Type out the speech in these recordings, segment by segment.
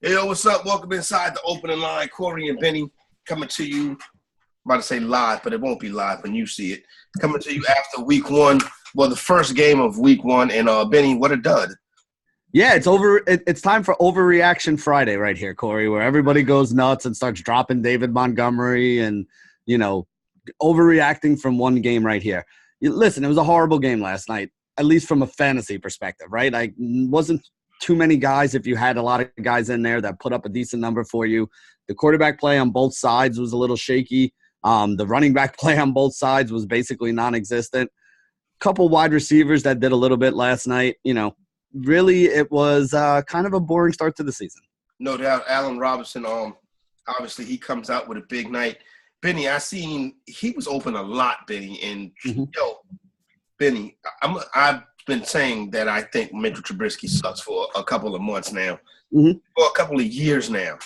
Hey, yo, what's up? Welcome inside the opening line. Corey and Benny coming to you. I'm about to say live, but it won't be live when you see it. Coming to you after week one. Well, the first game of week one. And Benny, what a dud. Yeah, it's over. It's time for Overreaction Friday right here, Corey, where everybody goes nuts and starts dropping David Montgomery and, overreacting from one game right here. Listen, it was a horrible game last night, at least from a fantasy perspective, right? I wasn't too many guys if you had a lot of guys in there that put up a decent number for you. The quarterback play on both sides was a little shaky. The running back play on both sides was basically non-existent. Couple wide receivers that did a little bit last night. Really it was kind of a boring start to the season. No doubt. Allen Robinson, obviously he comes out with a big night. Benny, I seen he was open a lot, Benny. And, Benny, I've been saying that I think Mitchell Trubisky sucks for a couple of months now, for a couple of years now.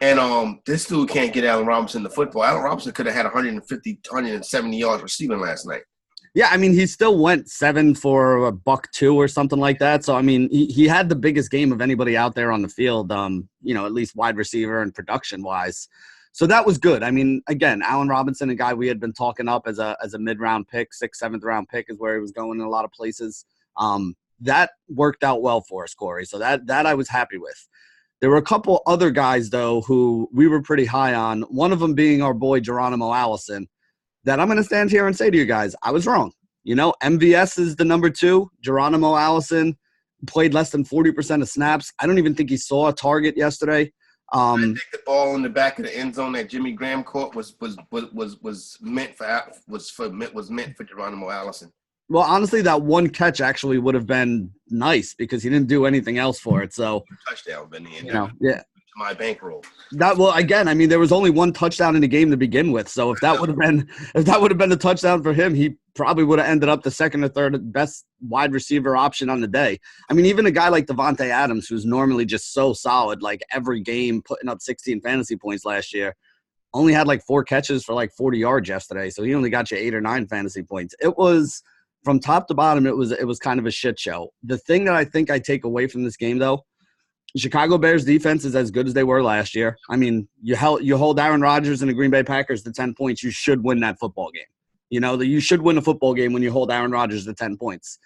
And this dude can't get Allen Robinson the football. Allen Robinson could have had 150, 170 yards receiving last night. Yeah, I mean, he still went 7 for $102 or something like that. So, I mean, he had the biggest game of anybody out there on the field, at least wide receiver and production-wise. So that was good. I mean, again, Allen Robinson, a guy we had been talking up as a mid-round pick, 6th, 7th-round pick is where he was going in a lot of places. That worked out well for us, Corey. So that I was happy with. There were a couple other guys, though, who we were pretty high on, one of them being our boy Geronimo Allison, that I'm going to stand here and say to you guys, I was wrong. MVS is the number 2. Geronimo Allison played less than 40% of snaps. I don't even think he saw a target yesterday. I think the ball in the back of the end zone that Jimmy Graham caught was meant for Geronimo Allison. Well, honestly, that one catch actually would have been nice because he didn't do anything else for it. So touchdown, Benny. Yeah. My bankroll. There was only one touchdown in the game to begin with. So if that would have been the touchdown for him, he probably would have ended up the second or third best wide receiver option on the day. I mean, even a guy like Devontae Adams, who's normally just so solid, like every game putting up 16 fantasy points last year, only had like 4 catches for like 40 yards yesterday. So he only got you 8 or 9 fantasy points. It was from top to bottom. It was kind of a shit show. The thing that I think I take away from this game, though, Chicago Bears defense is as good as they were last year. I mean, you hold Aaron Rodgers and the Green Bay Packers to 10 points, you should win that football game. You should win a football game when you hold Aaron Rodgers to 10 points.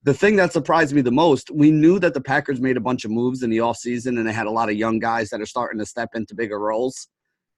The thing that surprised me the most, we knew that the Packers made a bunch of moves in the offseason and they had a lot of young guys that are starting to step into bigger roles.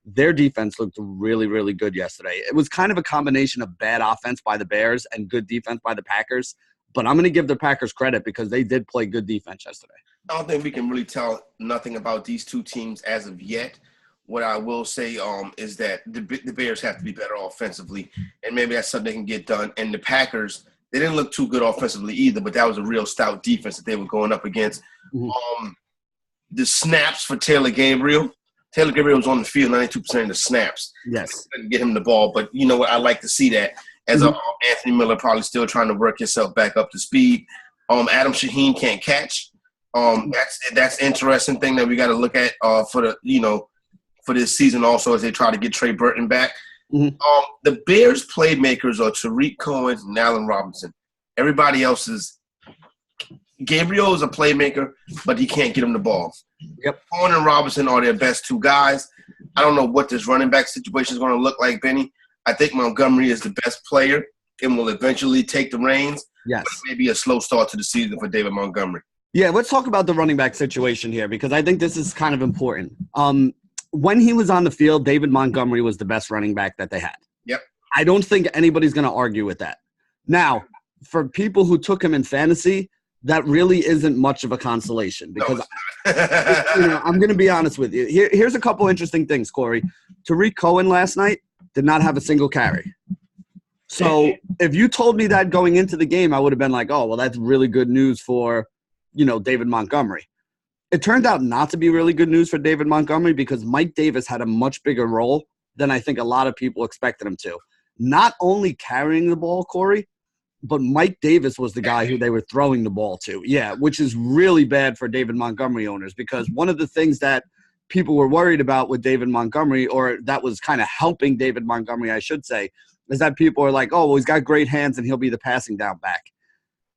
Their defense looked really, really good yesterday. It was kind of a combination of bad offense by the Bears and good defense by the Packers. But I'm going to give the Packers credit because they did play good defense yesterday. I don't think we can really tell nothing about these two teams as of yet. What I will say is that the Bears have to be better offensively, and maybe that's something they can get done. And the Packers, they didn't look too good offensively either, but that was a real stout defense that they were going up against. The snaps for Taylor Gabriel. Taylor Gabriel was on the field 92% of the snaps. Yes. Couldn't get him the ball, but you know what? I like to see that. As Anthony Miller probably still trying to work himself back up to speed. Adam Shaheen can't catch. That's interesting thing that we got to look at for this season also as they try to get Trey Burton back. The Bears playmakers are Tariq Cohen and Allen Robinson. Everybody else is Gabriel is a playmaker, but he can't get him the ball. Yep. Cohen and Robinson are their best 2 guys. I don't know what this running back situation is going to look like, Benny. I think Montgomery is the best player and will eventually take the reins. Yes. But maybe a slow start to the season for David Montgomery. Yeah, let's talk about the running back situation here because I think this is kind of important. When he was on the field, David Montgomery was the best running back that they had. Yep. I don't think anybody's going to argue with that. Now, for people who took him in fantasy, that really isn't much of a consolation because I'm going to be honest with you. Here's a couple interesting things, Corey. Tariq Cohen last night did not have a single carry. So if you told me that going into the game, I would have been like, oh, well, that's really good news for, David Montgomery. It turned out not to be really good news for David Montgomery because Mike Davis had a much bigger role than I think a lot of people expected him to. Not only carrying the ball, Corey, but Mike Davis was the guy who they were throwing the ball to. Yeah, which is really bad for David Montgomery owners because one of the things that people were worried about with David Montgomery, or that was kind of helping David Montgomery, I should say, is that people are like, oh, well, he's got great hands and he'll be the passing down back.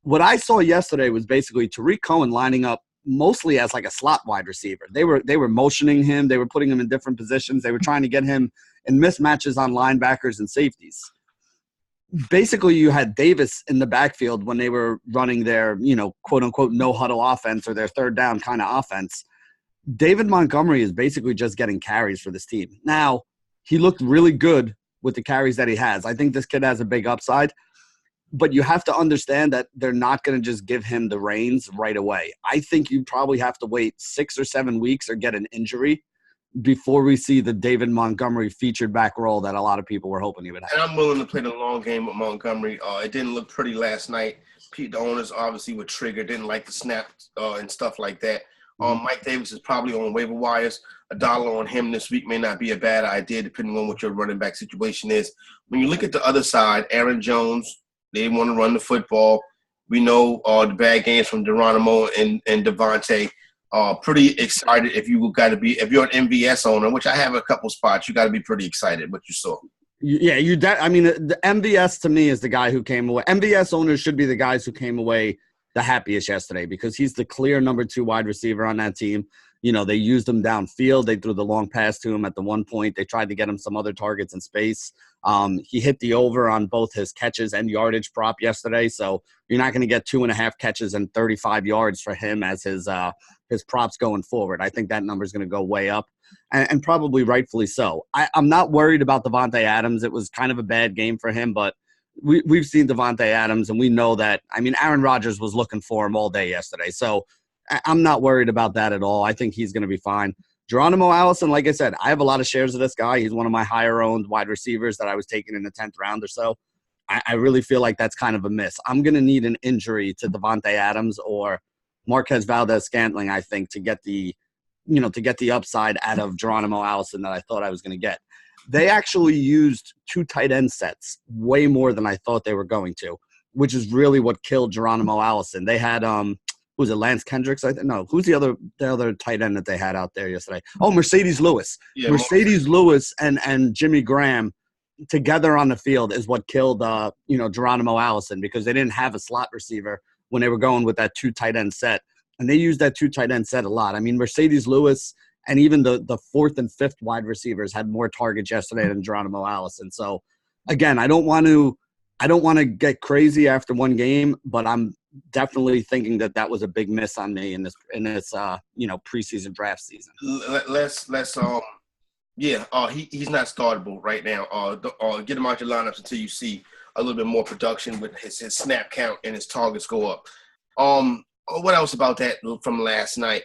What I saw yesterday was basically Tariq Cohen lining up mostly as like a slot wide receiver. They were motioning him. They were putting him in different positions. They were trying to get him in mismatches on linebackers and safeties. Basically, you had Davis in the backfield when they were running their, quote unquote, no huddle offense or their third down kind of offense. David Montgomery is basically just getting carries for this team. Now, he looked really good with the carries that he has. I think this kid has a big upside, but you have to understand that they're not going to just give him the reins right away. I think you probably have to wait 6 or 7 weeks or get an injury before we see the David Montgomery featured back role that a lot of people were hoping he would have. And I'm willing to play the long game with Montgomery. It didn't look pretty last night. The owners obviously were triggered, didn't like the snap and stuff like that. Mike Davis is probably on waiver wires. $1 on him this week may not be a bad idea depending on what your running back situation is. When you look at the other side, Aaron Jones, they want to run the football. We know the bad games from Geronimo and Devontae. Pretty excited if you're an MVS owner, which I have a couple spots. You got to be pretty excited what you saw. Yeah, the MVS to me is the guy who came away. MVS owners should be the guys who came away the happiest yesterday because he's the clear number 2 wide receiver on that team. They used him downfield. They threw the long pass to him at the one point. They tried to get him some other targets in space. He hit the over on both his catches and yardage prop yesterday. So you're not going to get 2.5 catches and 35 yards for him as his props going forward. I think that number is going to go way up and probably rightfully so. I'm not worried about Davante Adams. It was kind of a bad game for him, but we've seen Davante Adams and we know that. I mean, Aaron Rodgers was looking for him all day yesterday. So I'm not worried about that at all. I think he's going to be fine. Geronimo Allison, like I said, I have a lot of shares of this guy. He's one of my higher-owned wide receivers that I was taking in the 10th round or so. I really feel like that's kind of a miss. I'm going to need an injury to Davante Adams or Marquez Valdez-Scantling, I think, to get the upside out of Geronimo Allison that I thought I was going to get. They actually used 2 tight end sets way more than I thought they were going to, which is really what killed Geronimo Allison. They had who's it, Lance Kendricks? No, who's the other tight end that they had out there yesterday? Oh, Mercedes Lewis. Yeah, Mercedes Lewis and Jimmy Graham together on the field is what killed Geronimo Allison because they didn't have a slot receiver when they were going with that 2 tight end set. And they used that 2 tight end set a lot. I mean, Mercedes Lewis and even the 4th and 5th wide receivers had more targets yesterday than Geronimo Allison. So again, I don't want to get crazy after one game, but I'm definitely thinking that was a big miss on me in this preseason draft season. He's not startable right now. Get him out your lineups until you see a little bit more production with his snap count and his targets go up. What else about that from last night?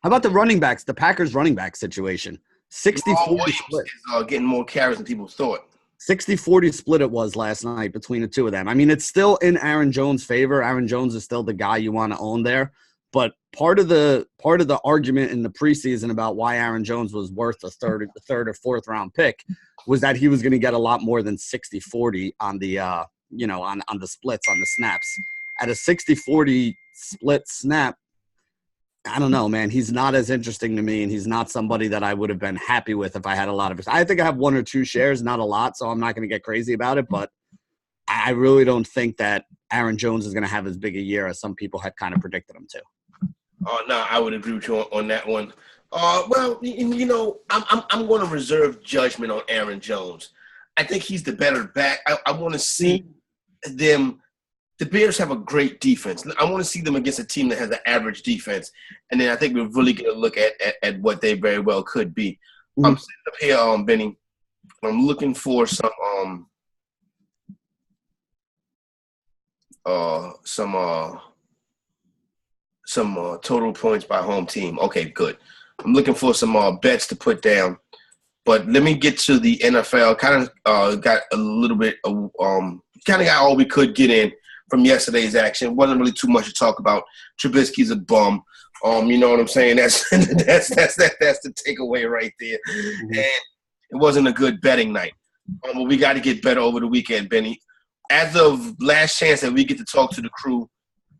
How about the running backs, the Packers running back situation? 60-40 split. Is getting more carries than people thought. 60-40 split it was last night between the two of them. I mean, it's still in Aaron Jones' favor. Aaron Jones is still the guy you want to own there. But part of the argument in the preseason about why Aaron Jones was worth a third or fourth round pick was that he was going to get a lot more than 60-40 on the on the splits, on the snaps. At a 60-40 split snap, I don't know, man. He's not as interesting to me, and he's not somebody that I would have been happy with if I had a lot of – I think I have 1 or 2 shares, not a lot, so I'm not going to get crazy about it. But I really don't think that Aaron Jones is going to have as big a year as some people had kind of predicted him to. No, I would agree with you on that one. I'm going to reserve judgment on Aaron Jones. I think he's the better back. I want to see them – the Bears have a great defense. I want to see them against a team that has an average defense. And then I think we're really going to look at what they very well could be. I'm sitting up here, Benny. I'm looking for some total points by home team. Okay, good. I'm looking for some bets to put down. But let me get to the NFL. Kind of got a little bit kind of got all we could get in from yesterday's action. Wasn't really too much to talk about. Trubisky's a bum. You know what I'm saying? That's the takeaway right there. Mm-hmm. And it wasn't a good betting night. But we got to get better over the weekend, Benny. As of last chance that we get to talk to the crew,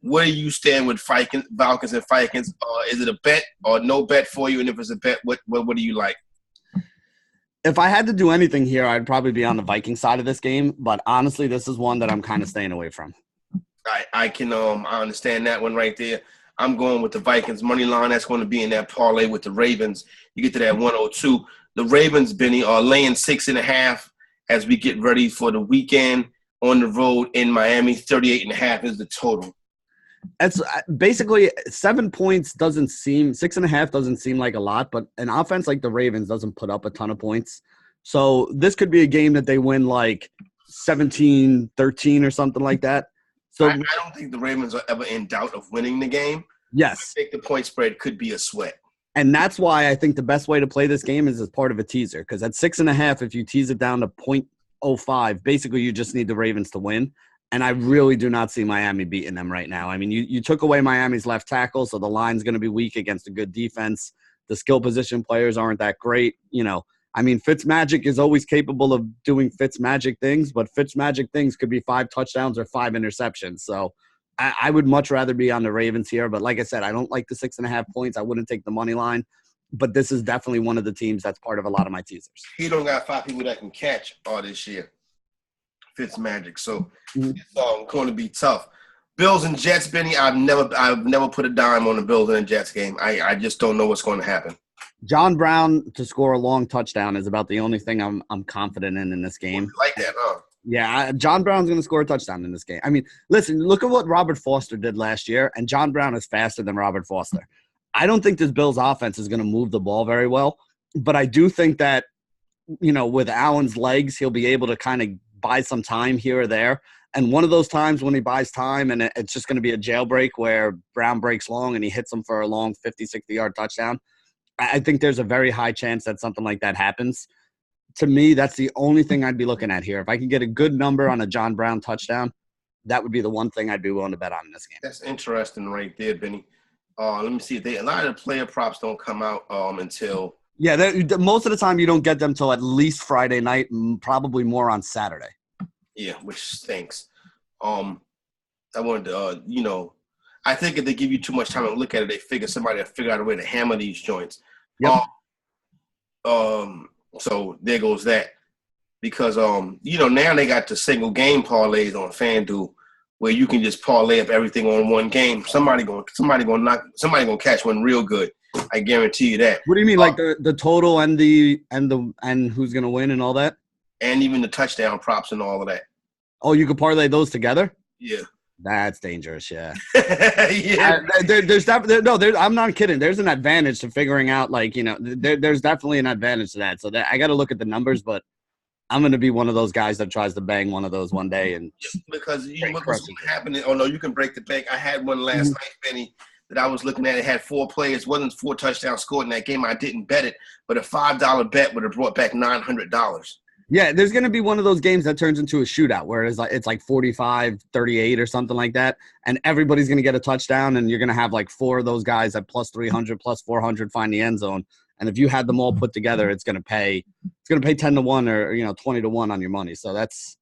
where do you stand with Falcons and Vikings? Is it a bet or no bet for you? And if it's a bet, what do you like? If I had to do anything here, I'd probably be on the Viking side of this game. But honestly, this is one that I'm kind of staying away from. I can I understand that one right there. I'm going with the Vikings money line. That's going to be in that parlay with the Ravens. You get to that 102. The Ravens, Benny, are laying 6.5 as we get ready for the weekend on the road in Miami. 38.5 is the total. That's basically 7 points. 6.5 doesn't seem like a lot, but an offense like the Ravens doesn't put up a ton of points. So this could be a game that they win like 17-13 or something like that. So I don't think the Ravens are ever in doubt of winning the game. Yes. I think the point spread could be a sweat. And that's why I think the best way to play this game is as part of a teaser. Because at 6.5, if you tease it down to 0.05, basically you just need the Ravens to win. And I really do not see Miami beating them right now. I mean, you took away Miami's left tackle, so the line's going to be weak against a good defense. The skill position players aren't that great. I mean, Fitzmagic is always capable of doing Fitzmagic things, but Fitzmagic things could be 5 touchdowns or 5 interceptions. So I would much rather be on the Ravens here. But like I said, I don't like the 6.5 points. I wouldn't take the money line. But this is definitely one of the teams that's part of a lot of my teasers. He don't got 5 people that can catch all this year. Fitzmagic. So it's going to be tough. Bills and Jets, Benny, I've never put a dime on the Bills and the Jets game. I just don't know what's going to happen. John Brown to score a long touchdown is about the only thing I'm confident in this game. You like that, huh? Yeah, John Brown's going to score a touchdown in this game. I mean, listen, look at what Robert Foster did last year, and John Brown is faster than Robert Foster. I don't think this Bills offense is going to move the ball very well, but I do think that, with Allen's legs, he'll be able to kind of buy some time here or there. And one of those times when he buys time and it's just going to be a jailbreak where Brown breaks long and he hits him for a long 50, 60-yard touchdown, I think there's a very high chance that something like that happens. To me, that's the only thing I'd be looking at here. If I can get a good number on a John Brown touchdown, that would be the one thing I'd be willing to bet on in this game. That's interesting right there, Benny. Let me see if a lot of the player props don't come out until. Yeah, most of the time you don't get them till at least Friday night, probably more on Saturday. Yeah, which stinks. I wanted to, I think if they give you too much time to look at it, somebody will figure out a way to hammer these joints. Yep. So there goes that. Because now they got the single game parlays on FanDuel where you can just parlay up everything on one game. Somebody gonna catch one real good. I guarantee you that. What do you mean, like the total and who's gonna win and all that? And even the touchdown props and all of that. Oh, you could parlay those together? Yeah. That's dangerous, yeah. Yeah. There's definitely I'm not kidding. There's an advantage to figuring out, there's definitely an advantage to that. So I got to look at the numbers, but I'm going to be one of those guys that tries to bang one of those one day. And because you look what's happening. Oh, no, you can break the bank. I had one last night, Benny, that I was looking at. It had 4 players. Wasn't 4 touchdowns scored in that game. I didn't bet it, but a $5 bet would have brought back $900. Yeah, there's going to be one of those games that turns into a shootout where it's like 45-38 or something like that, and everybody's going to get a touchdown, and you're going to have like 4 of those guys at plus 300, plus 400 find the end zone. And if you had them all put together, it's going to pay 10-1 or 20-1 on your money. So that's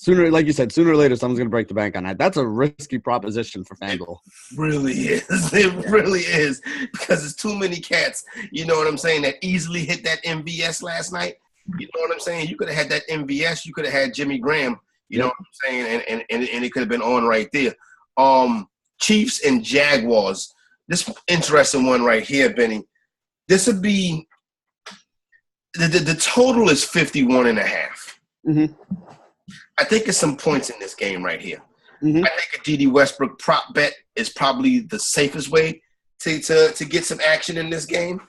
like you said, sooner or later someone's going to break the bank on that. That's a risky proposition for FanDuel. It really is. It really is, because it's too many cats. You know what I'm saying? That easily hit that MVS last night. You know what I'm saying? You could have had that MVS. You could have had Jimmy Graham. You know what I'm saying? And it could have been on right there. Chiefs and Jaguars. This interesting one right here, Benny. This would be the total is 51.5. Mm-hmm. I think there's some points in this game right here. Mm-hmm. I think a D.D. Westbrook prop bet is probably the safest way to get some action in this game.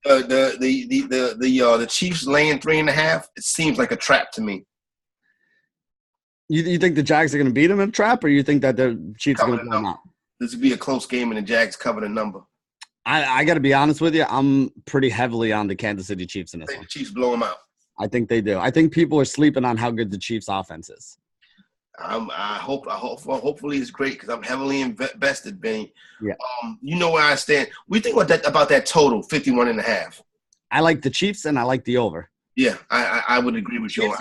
The Chiefs laying 3.5. It seems like a trap to me. You think the Jags are going to beat them in a trap, or you think that the Chiefs are going to blow them out? This would be a close game, and the Jags cover the number. I got to be honest with you. I'm pretty heavily on the Kansas City Chiefs in this one. The Chiefs blow them out. I think they do. I think people are sleeping on how good the Chiefs' offense is. Hopefully it's great because I'm heavily invested, Benny. Yeah. You know where I stand. We think about that total, 51.5. I like the Chiefs and I like the over. Yeah, I would agree with you.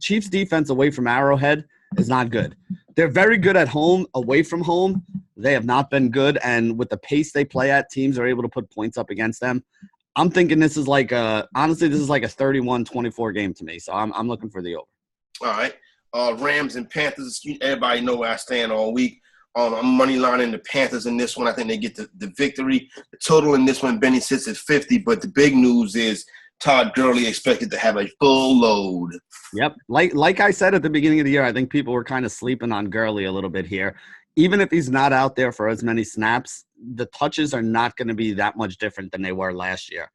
Chiefs defense away from Arrowhead is not good. They're very good at home. Away from home, they have not been good. And with the pace they play at, teams are able to put points up against them. I'm thinking this is like a 31-24 game to me. So I'm looking for the over. All right. Rams and Panthers. Everybody know where I stand all week. I'm money lining the Panthers in this one. I think they get the victory. The total in this one, Benny sits at 50. But the big news is Todd Gurley expected to have a full load. Yep. Like I said at the beginning of the year, I think people were kind of sleeping on Gurley a little bit here. Even if he's not out there for as many snaps, the touches are not going to be that much different than they were last year.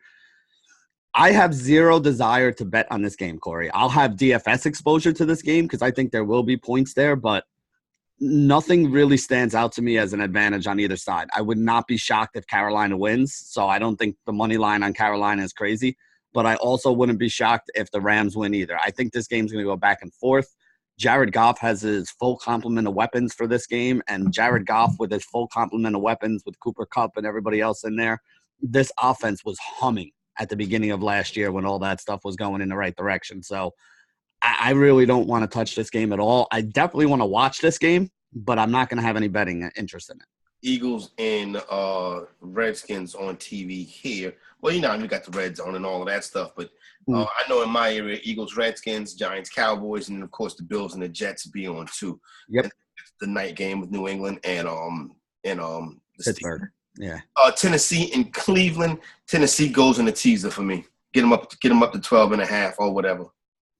I have zero desire to bet on this game, Corey. I'll have DFS exposure to this game because I think there will be points there, but nothing really stands out to me as an advantage on either side. I would not be shocked if Carolina wins, so I don't think the money line on Carolina is crazy, but I also wouldn't be shocked if the Rams win either. I think this game's going to go back and forth. Jared Goff has his full complement of weapons for this game, and Jared Goff with his full complement of weapons with Cooper Kupp and everybody else in there, this offense was humming at the beginning of last year when all that stuff was going in the right direction. So I really don't want to touch this game at all. I definitely want to watch this game, but I'm not going to have any betting interest in it. Eagles and Redskins on TV here. Well, you know, we got the Reds on and all of that stuff, but I know in my area, Eagles, Redskins, Giants, Cowboys, and of course the Bills and the Jets be on too. Yep. And the night game with New England and the Pittsburgh. Steelers. Yeah. Tennessee and Cleveland. Tennessee goes in the teaser for me. Get them up to 12.5 or whatever.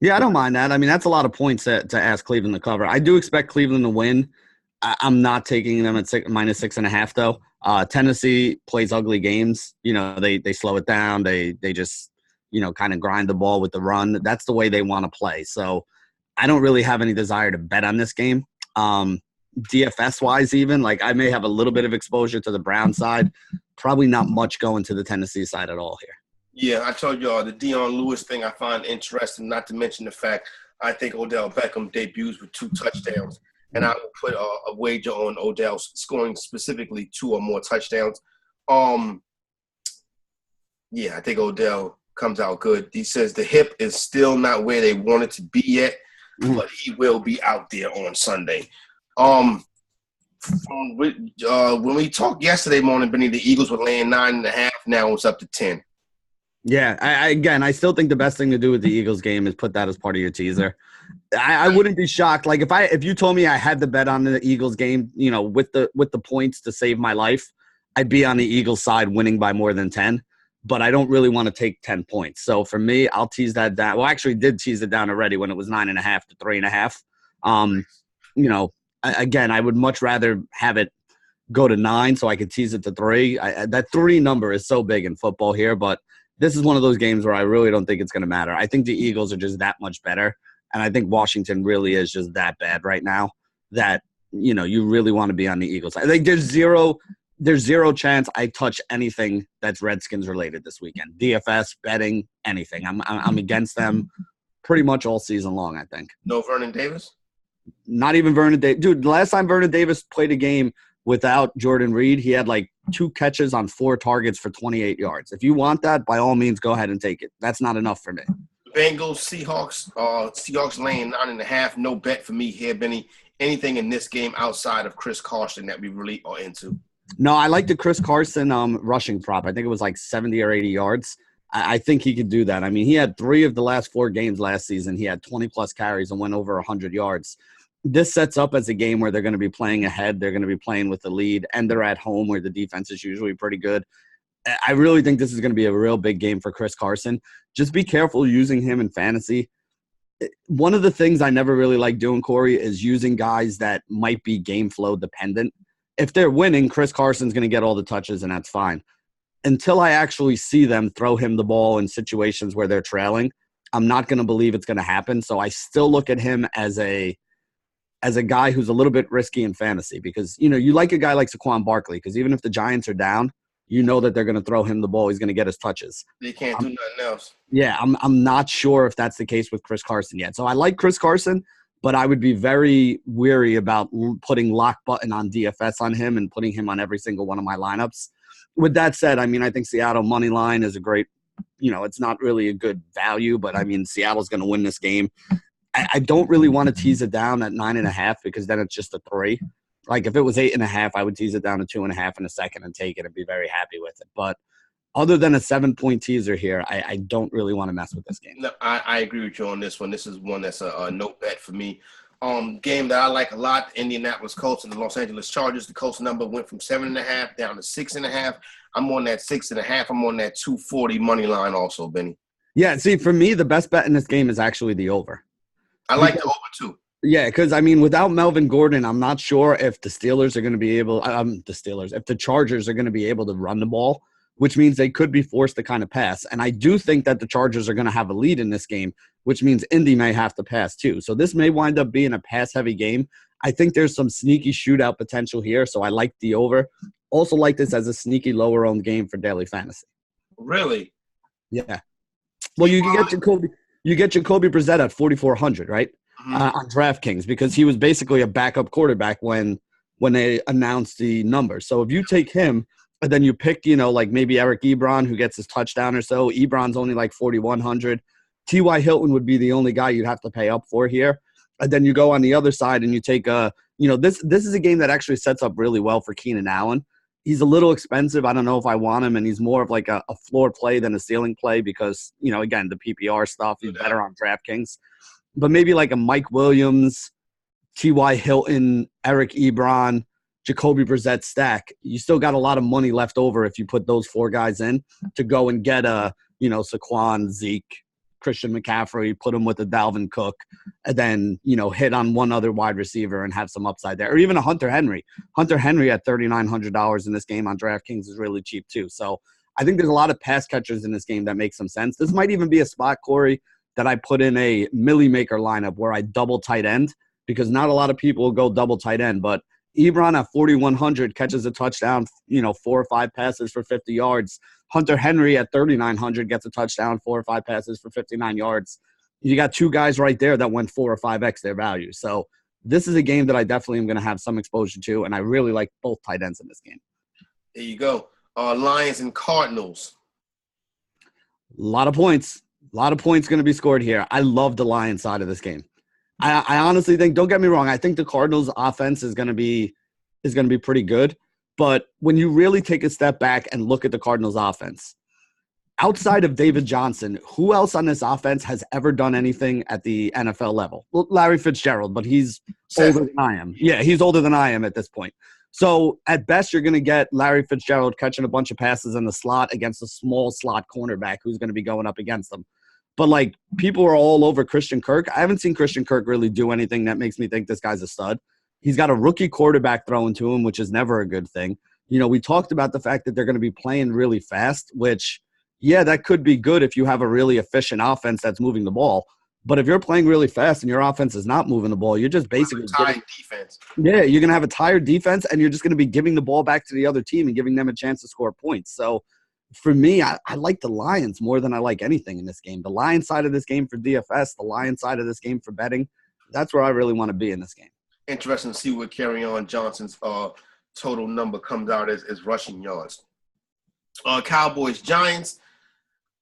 Yeah, I don't mind that. I mean, that's a lot of points to ask Cleveland to cover. I do expect Cleveland to win. I'm not taking them at -6.5 though. Tennessee plays ugly games. You know, they slow it down. They just, you know, kind of grind the ball with the run. That's the way they want to play. So I don't really have any desire to bet on this game. DFS wise, even like I may have a little bit of exposure to the Brown side. Probably not much going to the Tennessee side at all here. Yeah, I told y'all the Dion Lewis thing I find interesting, not to mention the fact I think Odell Beckham debuts with 2 touchdowns. And I will put a wager on Odell scoring specifically 2 or more touchdowns. Yeah, I think Odell comes out good. He says the hip is still not where they want it to be yet, but he will be out there on Sunday. When we talked yesterday morning, Benny, the Eagles were laying 9.5. Now it's up to 10. Yeah, I still think the best thing to do with the Eagles game is put that as part of your teaser. I wouldn't be shocked. Like if you told me I had to bet on the Eagles game, you know, with the points to save my life, I'd be on the Eagles side winning by more than 10. But I don't really want to take 10 points. So for me, I'll tease that down. Well, I actually did tease it down already when it was 9.5 to 3.5. You know, again, I would much rather have it go to 9 so I could tease it to 3. That 3 number is so big in football here, but this is one of those games where I really don't think it's going to matter. I think the Eagles are just that much better, and I think Washington really is just that bad right now that, you know, you really want to be on the Eagles. I think there's zero chance I touch anything that's Redskins related this weekend. DFS, betting, anything. I'm against them pretty much all season long, I think. No Vernon Davis? Not even Vernon Davis. Dude, the last time Vernon Davis played a game without Jordan Reed, he had like 2 catches on 4 targets for 28 yards. If you want that, by all means, go ahead and take it. That's not enough for me. Bengals, Seahawks. Seahawks laying 9.5. No bet for me here, Benny. Anything in this game outside of Chris Carson that we really are into? No, I like the Chris Carson rushing prop. I think it was like 70 or 80 yards. I think he could do that. I mean, he had 3 of the last 4 games last season. He had 20-plus carries and went over 100 yards. This sets up as a game where they're going to be playing ahead. They're going to be playing with the lead, and they're at home where the defense is usually pretty good. I really think this is going to be a real big game for Chris Carson. Just be careful using him in fantasy. One of the things I never really like doing, Corey, is using guys that might be game flow dependent. If they're winning, Chris Carson's going to get all the touches, and that's fine. Until I actually see them throw him the ball in situations where they're trailing, I'm not going to believe it's going to happen. So I still look at him as a guy who's a little bit risky in fantasy because, you know, you like a guy like Saquon Barkley because even if the Giants are down, you know that they're going to throw him the ball. He's going to get his touches. They can't do nothing else. Yeah, I'm not sure if that's the case with Chris Carson yet. So I like Chris Carson, but I would be very weary about putting lock button on DFS on him and putting him on every single one of my lineups. With that said, I mean, I think Seattle money line is a great, you know, it's not really a good value, but I mean, Seattle's going to win this game. I don't really want to tease it down at 9.5 because then it's just a 3. Like if it was 8.5, I would tease it down to 2.5 in a second and take it and be very happy with it. But other than a 7-point teaser here, I don't really want to mess with this game. No, I agree with you on this one. This is one that's a no bet for me. Game that I like a lot, Indianapolis Colts and the Los Angeles Chargers. The Colts number went from 7.5 down to 6.5. I'm on that 6.5. I'm on that 240 money line also, Benny. Yeah, see, for me, the best bet in this game is actually the over. I like the over too. Yeah, because, I mean, without Melvin Gordon, I'm not sure if the Steelers are going to be able if the Chargers are going to be able to run the ball, which means they could be forced to kind of pass. And I do think that the Chargers are going to have a lead in this game, which means Indy may have to pass too. So this may wind up being a pass-heavy game. I think there's some sneaky shootout potential here, so I like the over. Also like this as a sneaky lower-owned game for daily fantasy. Really? Yeah. Well, you get Jacoby Brissett at 4,400, right? On DraftKings, because he was basically a backup quarterback when they announced the numbers. So if you take him and then you pick, like maybe Eric Ebron, who gets his touchdown or so, Ebron's only like 4,100. T.Y. Hilton would be the only guy you'd have to pay up for here. And then you go on the other side and you take this is a game that actually sets up really well for Keenan Allen. He's a little expensive. I don't know if I want him, and he's more of like a floor play than a ceiling play because, again, the PPR stuff, he's better on DraftKings. But maybe like a Mike Williams, T.Y. Hilton, Eric Ebron, Jacoby Brissett stack, you still got a lot of money left over if you put those four guys in to go and get Saquon, Zeke, Christian McCaffrey, put him with a Dalvin Cook, and then, hit on one other wide receiver and have some upside there. Or even a Hunter Henry. Hunter Henry at $3,900 in this game on DraftKings is really cheap too. So I think there's a lot of pass catchers in this game that make some sense. This might even be a spot, Corey, that I put in a Millie Maker lineup where I double tight end, because not a lot of people will go double tight end, but Ebron at 4,100 catches a touchdown, 4 or 5 passes for 50 yards. Hunter Henry at 3,900 gets a touchdown, 4 or 5 passes for 59 yards. You got two guys right there that went 4 or 5x their value. So this is a game that I definitely am going to have some exposure to, and I really like both tight ends in this game. There you go. Lions and Cardinals. A lot of points. A lot of points going to be scored here. I love the Lions side of this game. I honestly think, don't get me wrong, I think the Cardinals offense is going to be pretty good. But when you really take a step back and look at the Cardinals offense, outside of David Johnson, who else on this offense has ever done anything at the NFL level? Well, Larry Fitzgerald, but he's older than I am. Yeah, he's older than I am at this point. So at best, you're going to get Larry Fitzgerald catching a bunch of passes in the slot against a small slot cornerback who's going to be going up against them. But, people are all over Christian Kirk. I haven't seen Christian Kirk really do anything that makes me think this guy's a stud. He's got a rookie quarterback throwing to him, which is never a good thing. We talked about the fact that they're going to be playing really fast, which, yeah, that could be good if you have a really efficient offense that's moving the ball. But if you're playing really fast and your offense is not moving the ball, you're just basically tired defense. Yeah, you're going to have a tired defense, and you're just going to be giving the ball back to the other team and giving them a chance to score points. So, for me, I like the Lions more than I like anything in this game. The Lions side of this game for DFS, the Lions side of this game for betting, that's where I really want to be in this game. Interesting to see what Kerryon Johnson's total number comes out as rushing yards. Cowboys, Giants,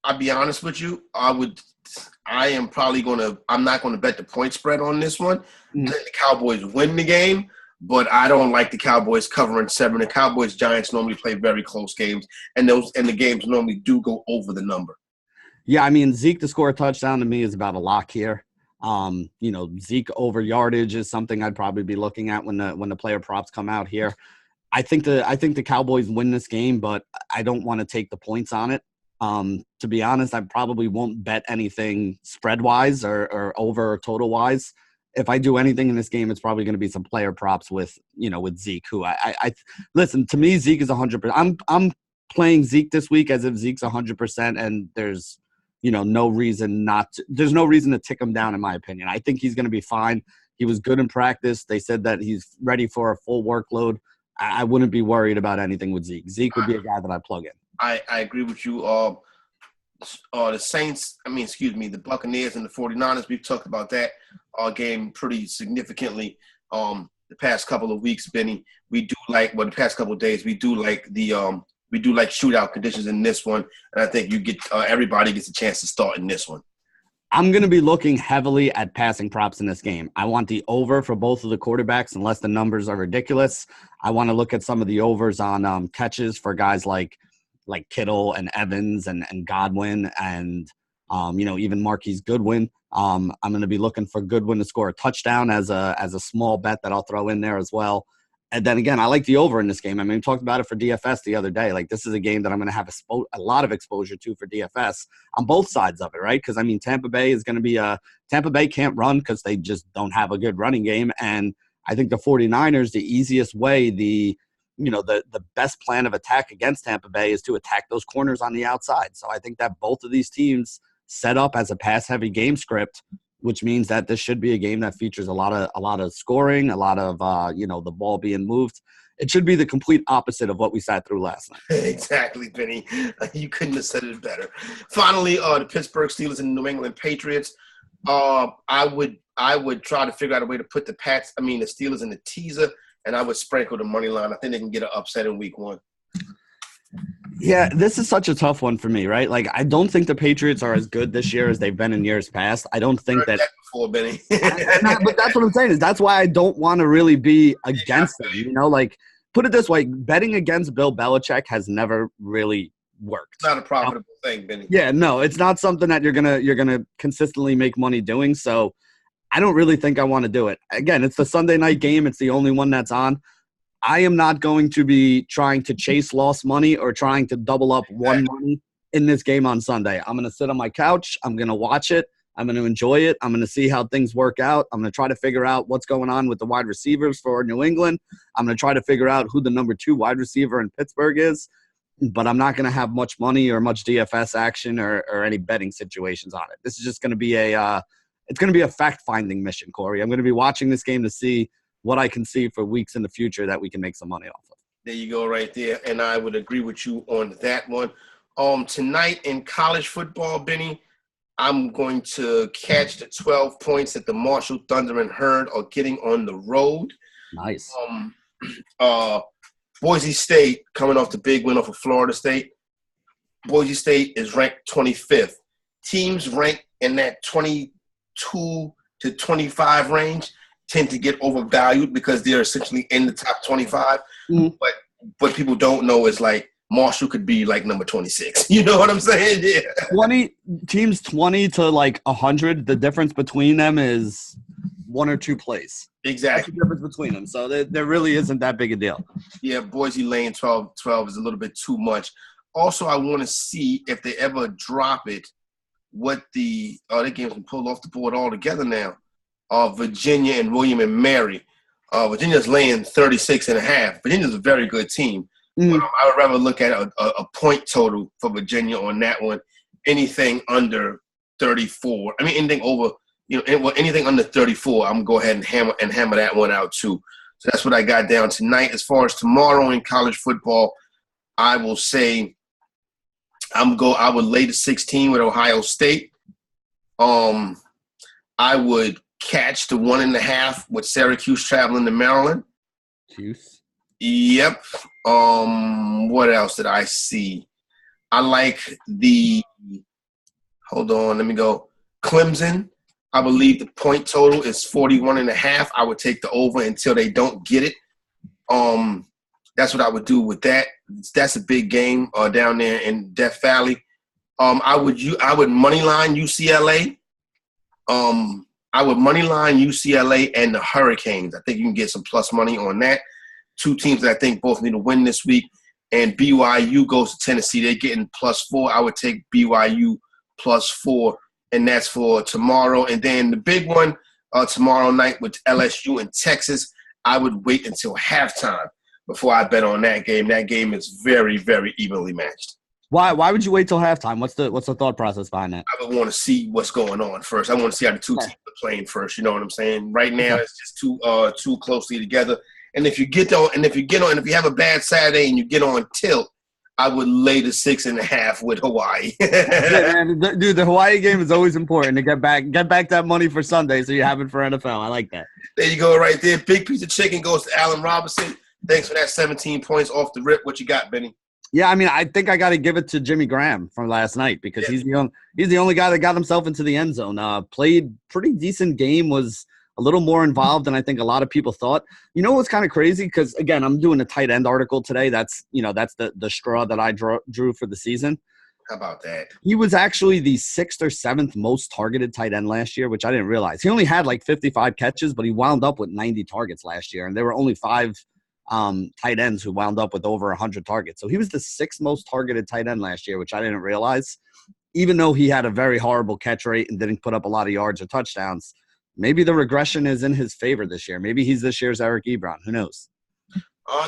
I'll be honest with you, I'm not going to bet the point spread on this one. I think the Cowboys win the game, but I don't like the Cowboys covering 7. The Cowboys Giants normally play very close games, and the games normally do go over the number. Yeah, I mean, Zeke to score a touchdown to me is about a lock here. Zeke over yardage is something I'd probably be looking at when the player props come out here. I think the Cowboys win this game, but I don't want to take the points on it. To be honest, I probably won't bet anything spread-wise or over or total-wise. If I do anything in this game, it's probably going to be some player props with Zeke, who I listen, to me, Zeke is 100%. I'm playing Zeke this week as if Zeke's 100%, and there's no reason there's no reason to tick him down, in my opinion. I think he's going to be fine. He was good in practice. They said that he's ready for a full workload. I wouldn't be worried about anything with Zeke. Zeke would be a guy that I'd plug in. I agree with you. The Saints, the Buccaneers and the 49ers, we've talked about that game pretty significantly the past couple of weeks, Benny. The past couple of days, we do like shootout conditions in this one, and I think everybody gets a chance to start in this one. I'm going to be looking heavily at passing props in this game. I want the over for both of the quarterbacks unless the numbers are ridiculous. I want to look at some of the overs on catches for guys like Kittle and Evans and Godwin and Even Marquise Goodwin. I'm going to be looking for Goodwin to score a touchdown as a small bet that I'll throw in there as well. And then again, I like the over in this game. I mean, we talked about it for DFS the other day. Like, this is a game that I'm going to have a lot of exposure to for DFS on both sides of it, right? Because, I mean, Tampa Bay is going to be Tampa Bay can't run because they just don't have a good running game. And I think the 49ers, the easiest way, the best plan of attack against Tampa Bay is to attack those corners on the outside. So I think that both of these teams set up as a pass-heavy game script, which means that this should be a game that features a lot of scoring, a lot of the ball being moved. It should be the complete opposite of what we sat through last night. Exactly, Benny. You couldn't have said it better. Finally, the Pittsburgh Steelers and New England Patriots. I would try to figure out a way to put the Steelers in the teaser, and I would sprinkle the money line. I think they can get an upset in week 1. Yeah, this is such a tough one for me, right? Like, I don't think the Patriots are as good this year as they've been in years past. I don't think that before, Benny. But that's what I'm saying is that's why I don't want to really be against them. Like, put it this way, betting against Bill Belichick has never really worked. It's not a profitable thing, Benny. Yeah, no, it's not something that you're gonna consistently make money doing. So I don't really think I want to do it. Again, it's the Sunday night game. It's the only one that's on. I am not going to be trying to chase lost money or trying to double up one money in this game on Sunday. I'm going to sit on my couch. I'm going to watch it. I'm going to enjoy it. I'm going to see how things work out. I'm going to try to figure out what's going on with the wide receivers for New England. I'm going to try to figure out who the number 2 wide receiver in Pittsburgh is. But I'm not going to have much money or much DFS action or any betting situations on it. This is just going to be it's going to be a fact-finding mission, Corey. I'm going to be watching this game to see what I can see for weeks in the future that we can make some money off of. There you go right there. And I would agree with you on that one. Tonight in college football, Benny, I'm going to catch the 12 points that the Marshall Thunder and Herd are getting on the road. Nice. Boise State coming off the big win over Florida State. Boise State is ranked 25th. Teams ranked in that 22 to 25 range tend to get overvalued because they're essentially in the top 25. Mm. But what people don't know is, like, Marshall could be like number 26. You know what I'm saying? Yeah. Teams 20 to like 100, the difference between them is 1 or 2 plays. Exactly. That's the difference between them. So there really isn't that big a deal. Yeah, Boise laying 12 is a little bit too much. Also, I want to see if they ever drop it, what the other games can pull off the board altogether now. Virginia and William and Mary. Virginia's laying 36.5. Virginia's a very good team. Mm. But I would rather look at a point total for Virginia on that one. Anything under 34. I mean, anything over, anything under 34, I'm going to go ahead and hammer that one out too. So that's what I got down tonight. As far as tomorrow in college football, I will say I would lay the 16 with Ohio State. I would catch the 1.5 with Syracuse traveling to Maryland. Juice. Yep. What else did I see? I like hold on, let me go. Clemson. I believe the point total is 41.5. I would take the over until they don't get it. That's what I would do with that. That's a big game down there in Death Valley. I would money line UCLA. I would money line UCLA and the Hurricanes. I think you can get some plus money on that. 2 teams that I think both need to win this week. And BYU goes to Tennessee. They're getting +4. I would take BYU +4, and that's for tomorrow. And then the big one tomorrow night with LSU and Texas, I would wait until halftime before I bet on that game. That game is very, very evenly matched. Why would you wait till halftime? What's the thought process behind that? I would want to see what's going on first. I want to see how the 2 teams are playing first. You know what I'm saying? Right now, it's just too closely together. And if you have a bad Saturday and you get on tilt, I would lay the 6.5 with Hawaii. Yeah, man, dude, the Hawaii game is always important to get back that money for Sunday, so you have it for NFL. I like that. There you go, right there. Big piece of chicken goes to Allen Robinson. Thanks for that 17 points off the rip. What you got, Benny? Yeah, I mean, I think I got to give it to Jimmy Graham from last night because he's the only guy that got himself into the end zone. Played pretty decent game, was a little more involved than I think a lot of people thought. You know what's kind of crazy? Because, again, I'm doing a tight end article today. That's the straw that I drew for the season. How about that? He was actually the 6th or 7th most targeted tight end last year, which I didn't realize. He only had like 55 catches, but he wound up with 90 targets last year. And there were only 5 tight ends who wound up with over 100 targets. So he was the 6th most targeted tight end last year, which I didn't realize. Even though he had a very horrible catch rate and didn't put up a lot of yards or touchdowns, maybe the regression is in his favor this year. Maybe he's this year's Eric Ebron. Who knows?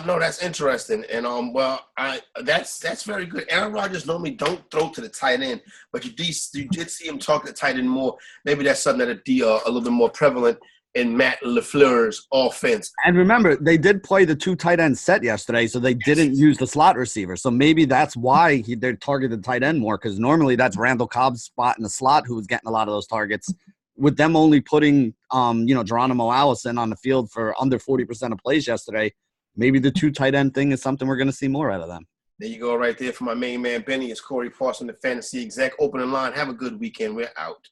No, that's interesting, and that's very good. Aaron Rodgers normally don't throw to the tight end, but you did see him talk to the tight end more. Maybe that's something that'd be a little bit more prevalent in Matt LaFleur's offense. And remember, they did play the 2 tight end set yesterday, so they didn't use the slot receiver. So maybe that's why they targeted tight end more, because normally that's Randall Cobb's spot in the slot who was getting a lot of those targets. With them only putting, Geronimo Allison on the field for under 40% of plays yesterday, maybe the 2 tight end thing is something we're going to see more out of them. There you go right there for my main man, Benny. It's Corey Parson, the fantasy exec. Opening line. Have a good weekend. We're out.